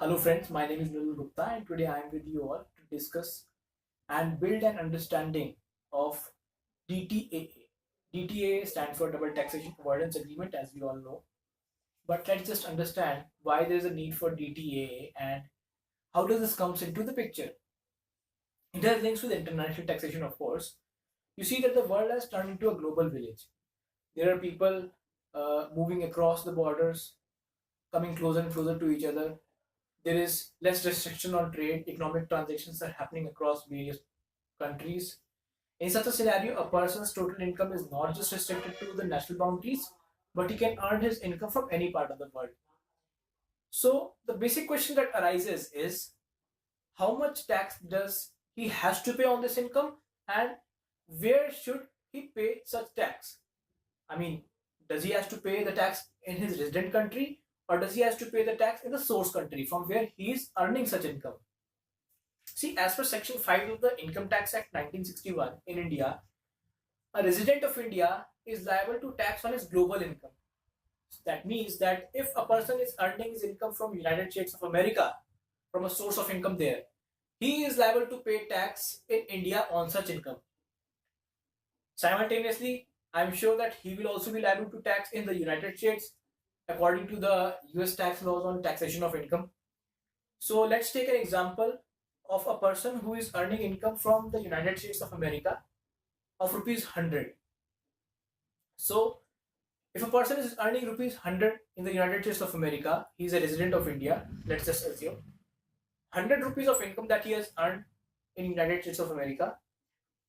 Hello friends, my name is Mridul Gupta and today I am with you all to discuss and build an understanding of DTAA. DTAA stands for Double Taxation Avoidance Agreement, as we all know. But let's just understand why there is a need for DTAA and how does this comes into the picture. It has links with international taxation, of course. You see that the world has turned into a global village. There are people moving across the borders, coming closer and closer to each other. There is less restriction on trade, economic transactions are happening across various countries. In such a scenario, a person's total income is not just restricted to the national boundaries, but he can earn his income from any part of the world. So the basic question that arises is how much tax does he has to pay on this income, and where should he pay such tax? I mean, does he has to pay the tax in his resident country, or does he has to pay the tax in the source country from where he is earning such income? See, as per Section 5 of the Income Tax Act 1961 in India, a resident of India is liable to tax on his global income. So that means that if a person is earning his income from United States of America, from a source of income there, he is liable to pay tax in India on such income. Simultaneously, I'm sure that he will also be liable to tax in the United States according to the US tax laws on taxation of income. So let's take an example of a person who is earning income from the United States of America of rupees 100. So if a person is earning rupees 100 in the United States of America, he is a resident of India, let's just assume 100 rupees of income that he has earned in United States of America,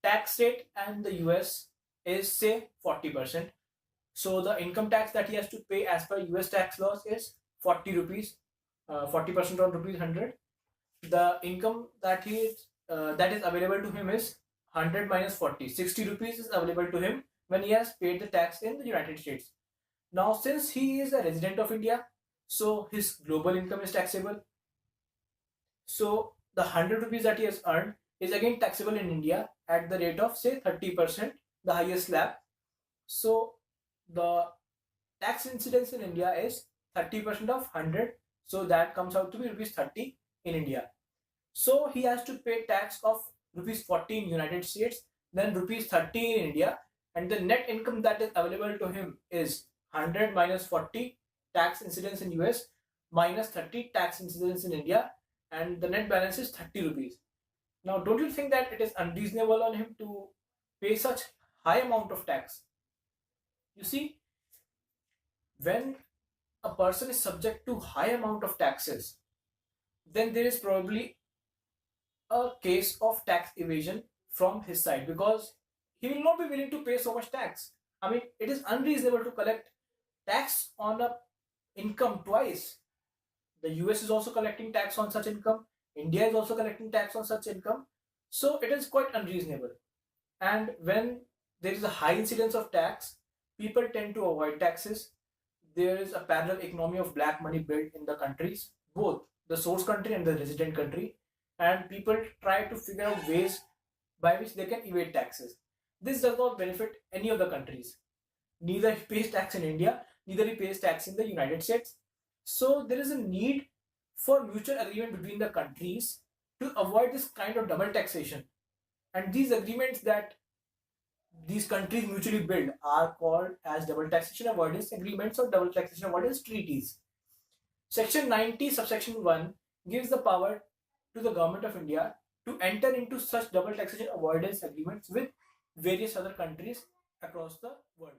tax rate and the US is say 40%. So the income tax that he has to pay as per US tax laws is 40 rupees, 40% on rupees 100. The income that that is available to him is 100 minus 40. 60 rupees is available to him when he has paid the tax in the United States. Now, since he is a resident of India, so his global income is taxable. So the 100 rupees that he has earned is again taxable in India at the rate of say 30%, the highest slab. So the tax incidence in India is 30% of 100. So that comes out to be rupees 30 in India. So he has to pay tax of rupees 40 in United States, then rupees 30 in India, and the net income that is available to him is 100 minus 40 tax incidence in US minus 30 tax incidence in India, and the net balance is 30 rupees. Now, don't you think that it is unreasonable on him to pay such high amount of tax? You see, when a person is subject to high amount of taxes, then there is probably a case of tax evasion from his side, because he will not be willing to pay so much tax. I mean, it is unreasonable to collect tax on a income twice. The US is also collecting tax on such income. India is also collecting tax on such income. So it is quite unreasonable. And when there is a high incidence of tax, people tend to avoid taxes. There is a parallel economy of black money built in the countries, both the source country and the resident country, and people try to figure out ways by which they can evade taxes. This does not benefit any of the countries. Neither he pays tax in India, neither he pays tax in the United States. So there is a need for mutual agreement between the countries to avoid this kind of double taxation. And these agreements that these countries mutually build are called as double taxation avoidance agreements or double taxation avoidance treaties. Section 90 subsection 1 gives the power to the government of India to enter into such double taxation avoidance agreements with various other countries across the world.